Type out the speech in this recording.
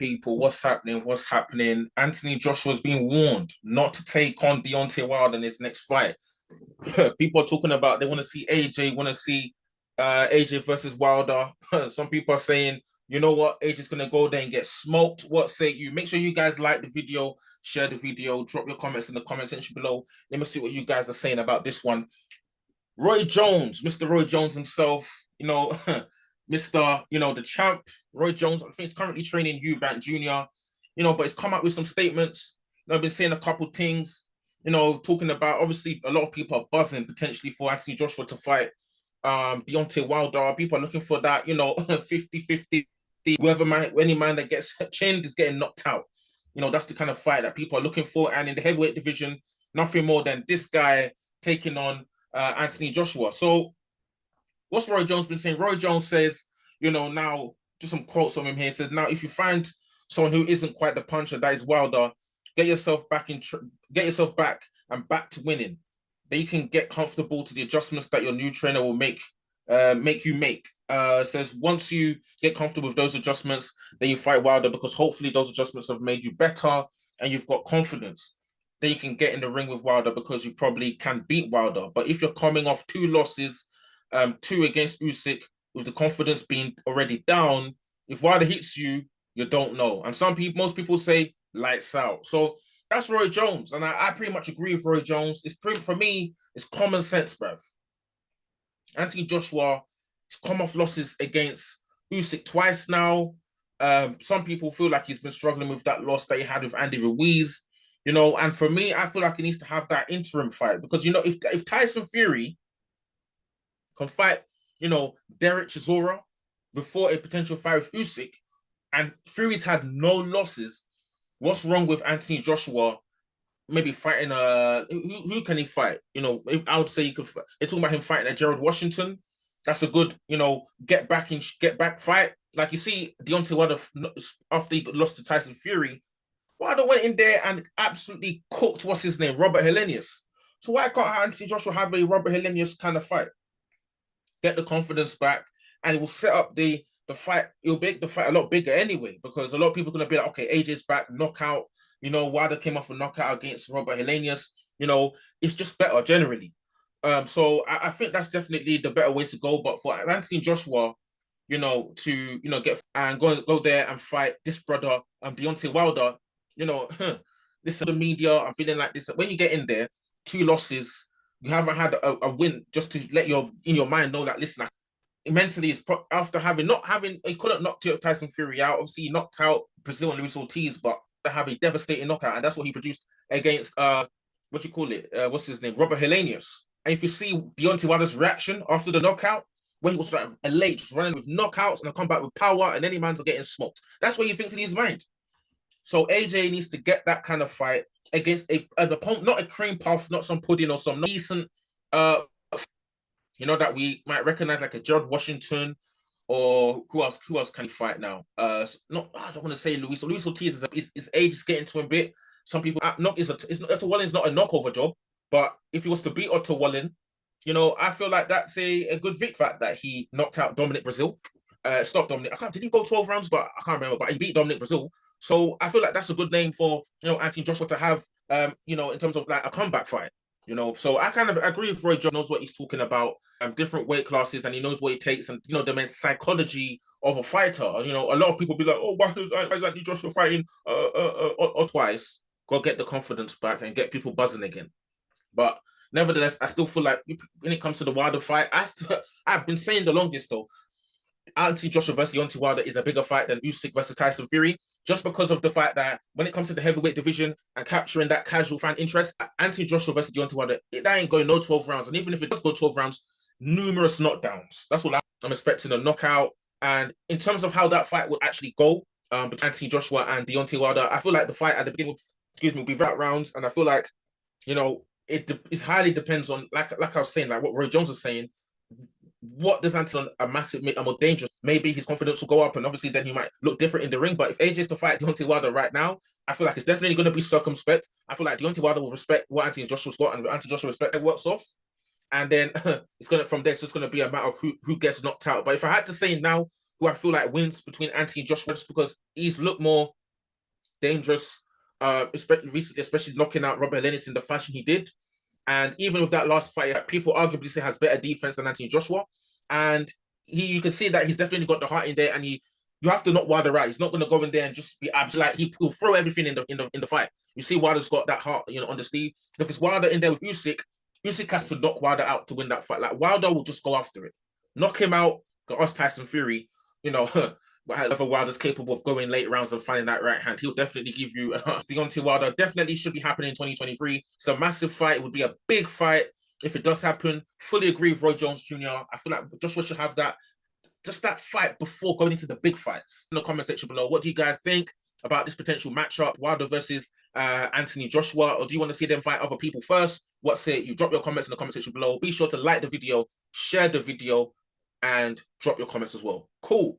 People, what's happening? What's happening? Anthony Joshua's being warned not to take on Deontay Wilder in his next fight. People are talking about they want to see AJ, want to see AJ versus Wilder. Some people are saying, you know what, AJ's gonna go there and get smoked. What say you? Make sure you guys like the video, share the video, drop your comments in the comment section below. Let me see what you guys are saying about this one. Roy Jones, Mr. Roy Jones himself, Mr. The champ, Roy Jones, I think he's currently training Eubank Jr., but he's come out with some statements. I've been saying a couple things, talking about, obviously, a lot of people are buzzing potentially for Anthony Joshua to fight Deontay Wilder. People are looking for that, 50-50. Any man that gets chinned is getting knocked out. That's the kind of fight that people are looking for. And in the heavyweight division, nothing more than this guy taking on Anthony Joshua. So what's Roy Jones been saying? Roy Jones says, now just some quotes from him here. He says, now if you find someone who isn't quite the puncher that is Wilder, get yourself back and back to winning. Then you can get comfortable to the adjustments that your new trainer will make you make. Says once you get comfortable with those adjustments, then you fight Wilder, because hopefully those adjustments have made you better and you've got confidence. Then you can get in the ring with Wilder, because you probably can beat Wilder. But if you're coming off 2 losses, 2 against Usyk, with the confidence being already down, if Wilder hits you, you don't know. And most people say lights out. So that's Roy Jones, and I pretty much agree with Roy Jones. For me, it's common sense, bruv. Anthony Joshua has come off losses against Usyk twice now. Some people feel like he's been struggling with that loss that he had with Andy Ruiz. And for me, I feel like he needs to have that interim fight, because if Tyson Fury can fight, Derek Chisora before a potential fight with Usyk, and Fury's had no losses, what's wrong with Anthony Joshua maybe fighting who can he fight? I would say they're talking about him fighting a Gerald Washington. That's a good, get back fight. Like you see Deontay Wilder after he lost to Tyson Fury, Wilder went in there and absolutely cooked, what's his name, Robert Helenius. So why can't Anthony Joshua have a Robert Helenius kind of fight? Get the confidence back, and it will set up the fight. It'll make the fight a lot bigger anyway, because a lot of people are going to be like, okay, AJ's back, knockout. Wilder came off a knockout against Robert Helenius. It's just better generally. So I think that's definitely the better way to go. But for Anthony Joshua, to get and go there and fight this brother, Deontay Wilder, this is the media. I'm feeling like this. When you get in there, 2 losses, you haven't had a win, just to let in your mind know that, listen, mentally, it's after he couldn't knock Tyson Fury out. Obviously, he knocked out Brazil and Luis Ortiz, but to have a devastating knockout, and that's what he produced against what's his name, Robert Helenius. And if you see Deontay Wilder's reaction after the knockout, when he was like elate, running with knockouts, and I come back with power, and any man's getting smoked. That's what he thinks in his mind. So AJ needs to get that kind of fight against an opponent, not a cream puff, not some pudding or some decent, that we might recognize, like a Gerald Washington, or who else can he fight now? I don't want to say Luis Ortiz. His age is getting to him a bit. Some people Otto Wallin's not a knockover job, but if he was to beat Otto Wallin, I feel like that's a good victory. Fact that he knocked out Dominic Brazil. It's not Dominic. Did he go 12 rounds? But I can't remember. But he beat Dominic Brazil. So I feel like that's a good name for Anthony Joshua to have. In terms of like a comeback fight. So I kind of agree with Roy Jones. Knows what he's talking about. Different weight classes, and he knows what it takes, and the mental psychology of a fighter. A lot of people be like, oh, why is Anthony Joshua fighting or twice? Go get the confidence back and get people buzzing again. But nevertheless, I still feel like when it comes to the Wilder fight, I've been saying the longest though, Anthony Joshua versus Deontay Wilder is a bigger fight than Usyk versus Tyson Fury, just because of the fact that when it comes to the heavyweight division and capturing that casual fan interest, Anthony Joshua versus Deontay Wilder, that ain't going no 12 rounds. And even if it does go 12 rounds, numerous knockdowns. That's all I'm expecting, a knockout. And in terms of how that fight will actually go, between Anthony Joshua and Deontay Wilder, I feel like the fight at the beginning, will be that rounds. And I feel like, it highly depends on, like I was saying, like what Roy Jones was saying, what does Anthony a more dangerous? Maybe his confidence will go up, and obviously then he might look different in the ring. But if AJ is to fight Deontay Wilder right now, I feel like it's definitely going to be circumspect. I feel like Deontay Wilder will respect what Anthony Joshua's got, and Anthony Joshua respect it works off. And then it's going to, from there, it's just going to be a matter of who gets knocked out. But if I had to say now, who I feel like wins between Anthony Joshua, just because he's looked more dangerous, especially recently, especially knocking out Robert Lennox in the fashion he did. And even with that last fight, people arguably say has better defense than Anthony Joshua. And you can see that he's definitely got the heart in there, and you have to knock Wilder out. He's not going to go in there and just be absolute. Like he'll throw everything in the fight. You see, Wilder's got that heart, on the sleeve. If it's Wilder in there with Usyk, Usyk has to knock Wilder out to win that fight. Like Wilder will just go after it, knock him out. Ask Tyson Fury, whether Wilder's capable of going late rounds and finding that right hand. He'll definitely give you Deontay Wilder. Definitely should be happening in 2023. It's a massive fight. It would be a big fight if it does happen. Fully agree with Roy Jones Jr. I feel like Joshua should have just that fight before going into the big fights. In the comment section below, what do you guys think about this potential matchup, Wilder versus Anthony Joshua? Or do you want to see them fight other people first? What say you? Drop your comments in the comment section below. Be sure to like the video, share the video, and drop your comments as well. Cool.